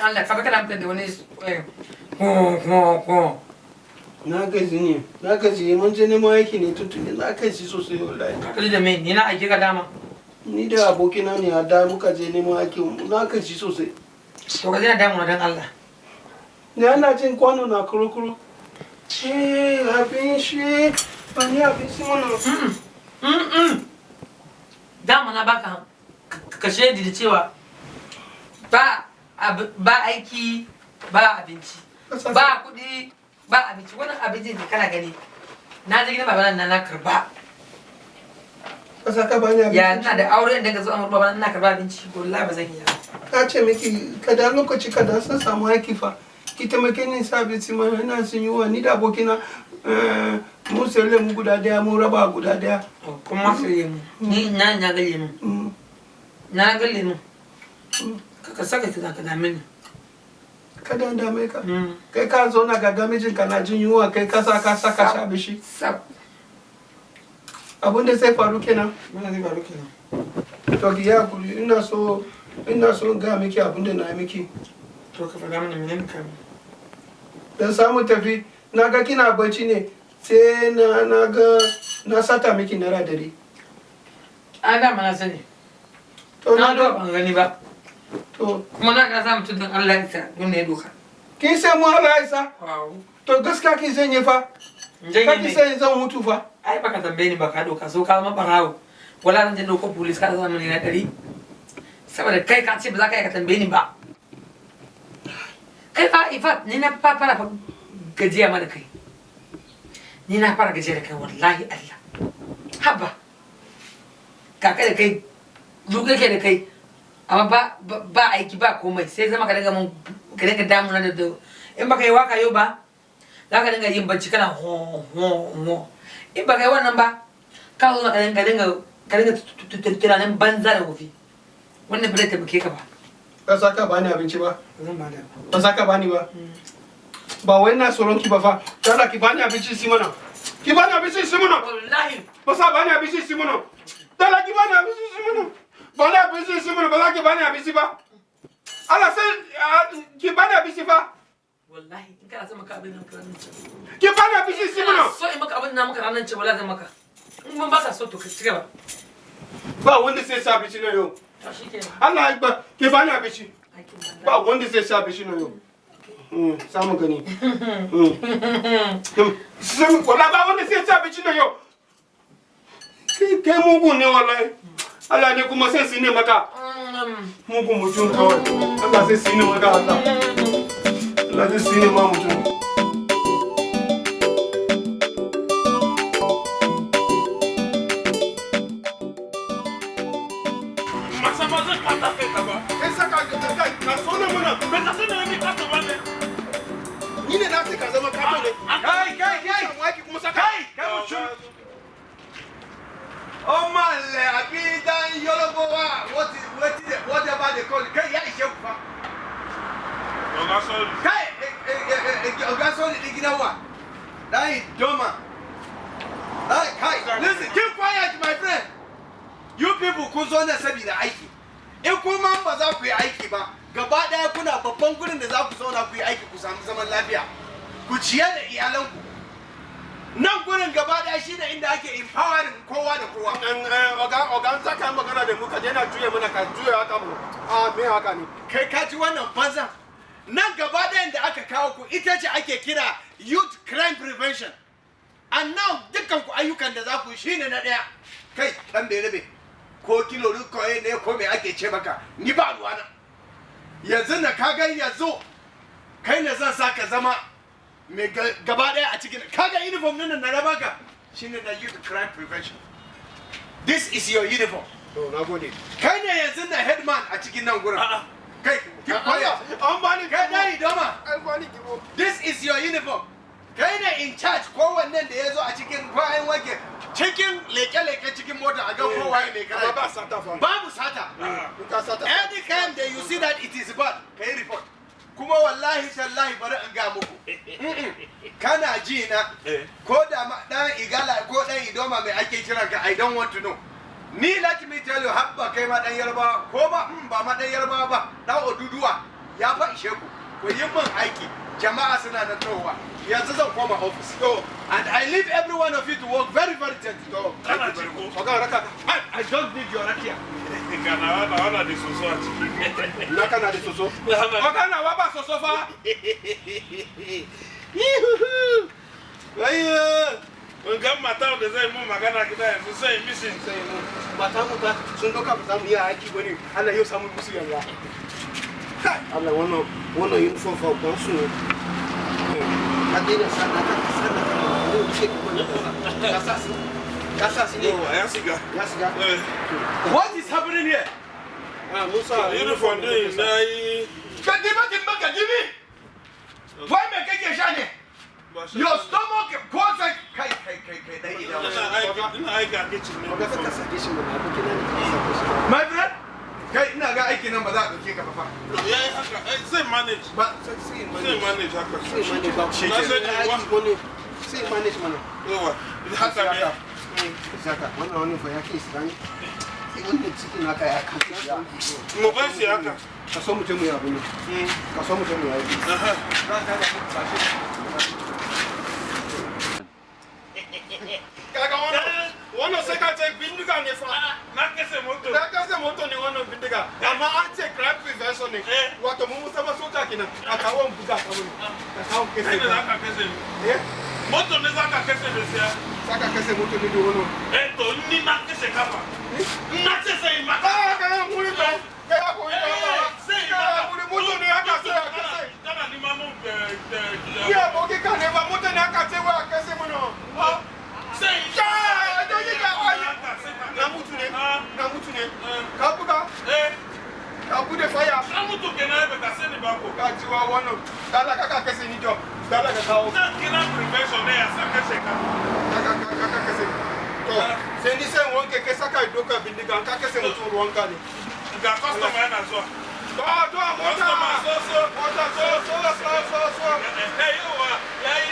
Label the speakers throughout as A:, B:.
A: Allah ka baka da wani
B: na gaji ne na gaji mun je neman aiki ne tuntuni na gaji sosai wallahi
A: ka da me ni na aiki ka dama
B: ni da abokina ne a da muka je neman aiki na gaji sosai
A: to ka dina damu dan Allah
B: ne ana jin kwano na kurukuru abin shi bani abin shi mana
A: dama na baka ka shaidi da cewa ba aiki ba abinci ba kuɗi ba abinci wannan abincin da kana gani na je gidan babana na karba
B: ka bani abinci
A: ya ina da aure da ga zo amur babana na karba abinci wallahi ba zan yi
B: ka ce miki kada lokaci kada san samu aiki fa ki taimake ni sa abinci ma ina sun yi wa ni da abokina mun sai lemu guda daya mun raba guda daya
A: kuma sai lemu ni na ga lemu na ga lemu ka saka ta ka dame ni
B: ka dame ka kai ka zo na ga mijinka na jin yunwa kai ka saka shi abishi abun da sai faru kenan to ki ya kuri ina so ga miki abun da na miki
A: to ka faɗa mana menene ka
B: dan samu tafi na ga kina bacci ne sai na ga na sata miki naira 100
A: a da mana sani
B: to
A: na do ban gani ba
B: to
A: kuma na ka samu tudun Allah isa mun ne doka
B: kin sai mu Allah isa
A: wow
B: to gaskiya kin sanye fa kaki sai zan mutu fa
A: ai baka tambaye ni baka doka so ka ma barawo wala nan je doko police ka zama ni na 100 saboda kai ka ce ba za ka yi ka tambaye ni ba kai fa ifa ni na fara gajiya ma da kai ni na fara gajiya da kai wallahi Allah haba kaka da kai zuke ke da kai amma ba aiki ba komai sai zama ka dinga damu na da in baka yi waka yau ba za ka dinga yin bacci kana ho in baka yi wannan ba ka zo ka dinga tunanin banza da wofi wannan bai taimake ka ba
B: ka saka bani abinci ba
A: zan ba da
B: ba saka bani ba ba wai na tsoron ki ba fa dala ki bani abinci si mana ki bani abinci si mana
A: wallahi
B: ba sa bani abinci si mana dala ki bani abinci si mana ba na abinci si mana ba za ki bani abinci ba Allah sai ki bani abinci fa
A: wallahi in kana son maka abin nan ka ranar ce
B: ki bani abinci si mana
A: so in maka abin nan maka ranar ce wallahi zan maka in mun baka so to ka ci gaba
B: ba wanda sai sa abinci na yau
A: to shikenan
B: Allah akbar ki bani abinci ba wanda sai sa abinci na yau samu gani wala ba wanda sai sa abinci na yau kai mugu ne wallahi Allah ne kuma sai su ne maka mugun mutum kawai Allah sai su ne maka Allah sai su ne ma mutum ni ne na ce ka zama kato ne kai kuma saka kai mutum
C: Oh man, abi dan Yoruba, whatever they call it. Kai ya ishe ku fa. Oga Soli din gidan wa. Dai doma. Kai, listen, keep quiet my friend. You people kun zo ne saboda aiki. In kuma ba za ku yi aiki ba, gaba daya kuna babban gurin da za ku zauna ku yi aiki ku samu zaman lafiya. Ku ciye da iyalanku. Nan gurin gaba daya shine inda ake empowering kowa da kowa.
B: Ogan saka magana da muka je na juye mana ka juye haka mu. Me haka ne?
C: Kai ka ji wannan banza. Nan gaba daya da aka kawo ku ita ce ake kira youth crime prevention. And now dukkan ku ayyukan da za ku shine na daya. Kai dan berebe. ko kilo koye ne ko me ake ce maka ni ba ruwana yanzu na kaga yanzu kai ne zan saka zama me gaba daya a cikin kaga uniform nan na baka shine na youth crime prevention. This is your uniform.
B: To na gode.
C: Kai ne yanzu na headman a cikin nan gurin. Kai keep quiet.
B: An bani
C: kai dai doma.
B: An bani kibo.
C: This is your uniform. Kai ne in charge kowannen da yazo a cikin bayan wake cikin leke-leke cikin mota a ga kowa ne kai.
B: Ba sata fa.
C: Babu sata.
B: Ka sata.
C: Any time that you see that it is bad, kai report. Kuma wallahi tallahi bari in ga muku. Kana ji na ko da dan igala ko dan idoma mai ake kiran ka I don't want to know. Ni let me tell you habba kai ma dan yarba ko ba ma dan yarba ba dan oduduwa ya fa ishe ku yi min aiki jama'a suna nan towa yanzu zan koma office and I leave every one of you to work very gentle. I don't need your rakia.
B: Kana wana de soso a ciki. Na kana de soso. Kana wa ba soso fa. Ga mata da zai mu magana gida yanzu sai missing sai mu. Mata mu ta sun doka ba za mu yi aiki bane. Allah yau samu musu yalla. Allah wannan uniform fa ko su. Ka dena sana ko ce ko Kasasi ne. Ya siga.
C: What is happening here?
B: Musa uniform din nayi.
C: Ka give me. Why me kake sha ne? Your stomach goes like kai dai ina.
B: Ina aika kitchen ne.
C: Ka sake shi mun abokin nan. My friend, kai ina ga aikin nan ba za a dauke ka ba fa.
B: Yayi haka sai manage.
C: Ba sai
B: manage haka.
C: Sai manage ba.
B: Shi ke
C: sai manage mana.
B: Yawa. Haka ne.
C: Saka wannan fa yake shi dan wannan cikin naka ya kace
B: mu ba shi haka
C: ka so mutum ya abu ne ka so mutum ya yi
B: aha kaga wannan sai ka ce bindiga ne fa na kase moto ne wannan bindiga amma an ce crime prevention ne wato mun musama soja kenan a kawo buga ka mun ka kawo kese ne za ka kese moto ne za ka kese ne sai saka kese moto ne wono to ni na kese kafa na kese ma ka muri to ka ko sai ka muri moto ne aka sai kana ni mamu ya bo ke ka ne ba moto ne aka ce wa kese mono sai ya do ni ka na mutu ne ka buga ka bude fire na mutu kenan be ka sai ni ba ko ka ji wa wono dala ka kese ni jo dala ka kawo kina prevention ne ya saka sheka kaka kese to sai ni sai wanke kai saka doka bindiga ka kese mutum ruwanka ne ga customer yana zuwa to mota so yawa yayi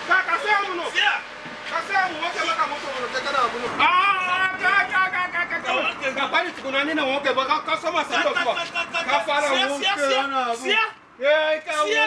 B: ka sai mu no ka sai mu wanke maka moto no kai kana abu no ka bani tukuna ni na wanke ba ka customer sai ba ka fara wanke ana abu siya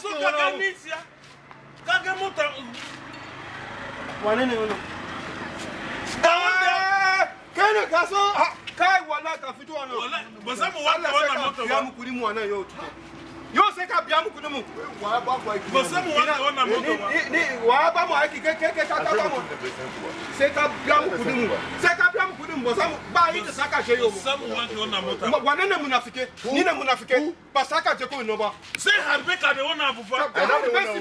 B: so ka gani siya kaga mota wane ne wannan kai ne ka so kai wallahi ka fito wannan ba za mu wanda wannan moto ba mu kudi mu wannan yau sai ka biya mu kudi mu wa ba ku aiki ba za mu wanda wannan moto ba ni wa ba mu aiki kai ka ba mu sai ka biya mu kudi mu ba za mu ba yi da saka she yau za mu wanda wannan moto wannan ne munafike ni ne munafike ba saka je ko no ba sai harbe ka da wannan abu fa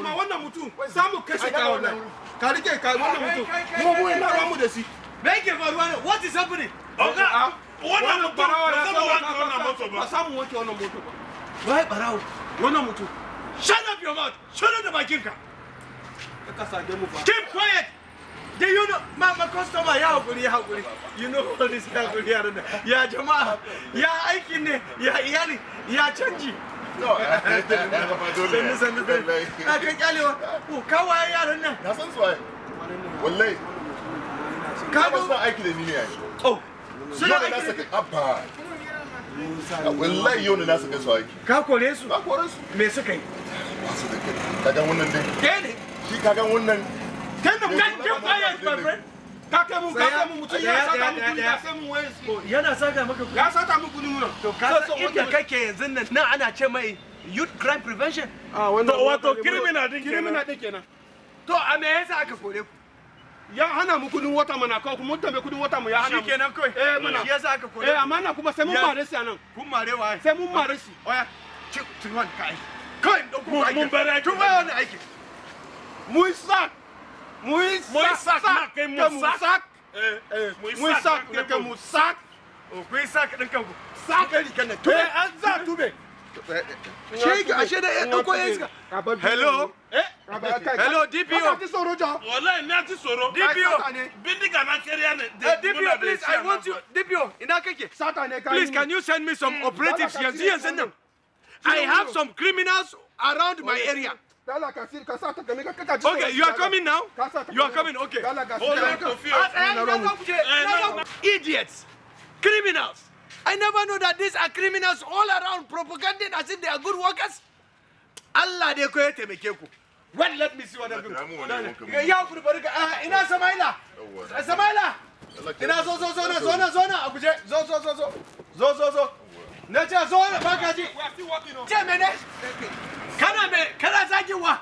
B: ma wannan mutu za mu kashe ka wannan ka rike ka wannan mutu mu ina ba mu da shi
C: Make it for one. What is happening?
B: Okay. Wannan moto ba samu wanke wannan moto ba.
C: Wai barawo.
B: Wannan moto.
C: Shut up your mouth. Shut up the bakinka.
B: Ka sage mu fa.
C: Keep quiet. Do you know my customer ya hakuri. You know all this hakuri here. Ya jama'a, ya aikin ne, ya iyali, ya canji.
D: No.
C: Sannu. Na kan kyalewa. Ko kawai yaran nan.
D: Na san su ai. Wallahi. Ka ba su aiki da ni ne ai.
C: Oh.
D: Suna da nasa abba. Wallahi yau ne na saka su aiki.
C: Ka kore su?
D: Ka kore su.
C: Me suka yi?
D: Wasu da kai. Kaga wannan dai.
C: Ke ne?
D: Shi kaga wannan.
C: Kan quiet my friend.
B: Ka kai mu mutum ya saka mu kudi ka sai mu waye shi.
C: Yana saka maka kudi.
B: Ya saka mu kudi mu.
C: To ka san inda kake yanzu nan ana ce mai youth crime prevention.
B: Ah wannan
C: wato criminal din
B: kenan.
C: To a me yasa aka kore ku?
B: ya hana mu kudin wata mana ko kuma tambaye kudin wata mu ya hana mu
C: shikenan kai
B: mana
C: shi yasa aka kore
B: amma na kuma sai mun mare shi anan
C: kun mare waye
B: sai mun mare shi
C: oya tuwan kai mun bare tun waye wannan aiki
B: mun sak na kai mun sak mun sak na kai mun sak
C: o kai sak din kanku
B: sak gari kana to an za tube
C: shege ashe da yan dauko yan iska hello hello DPO
B: ti soro ja
E: wallahi na ti soro
C: DPO
E: bindiga na kariya ne
C: DPO please I want you DPO ina kake
B: sata ne kai
C: please can you send me some operatives yanzu nan I have some criminals around my area
B: dala ka sata game ka kaka
C: okay you are coming now you are coming okay
B: hold on
C: idiots criminals I never know that these are criminals all around propagating as if they are good workers. Allah dai ko ya taimake ku. Well, let me see what I'm doing. Ya ku bari ka ina Samaila. Samaila. Ina zo na a guje. Zo. Na ce zo ba ka ji. Ce mene? Kana zagin wa?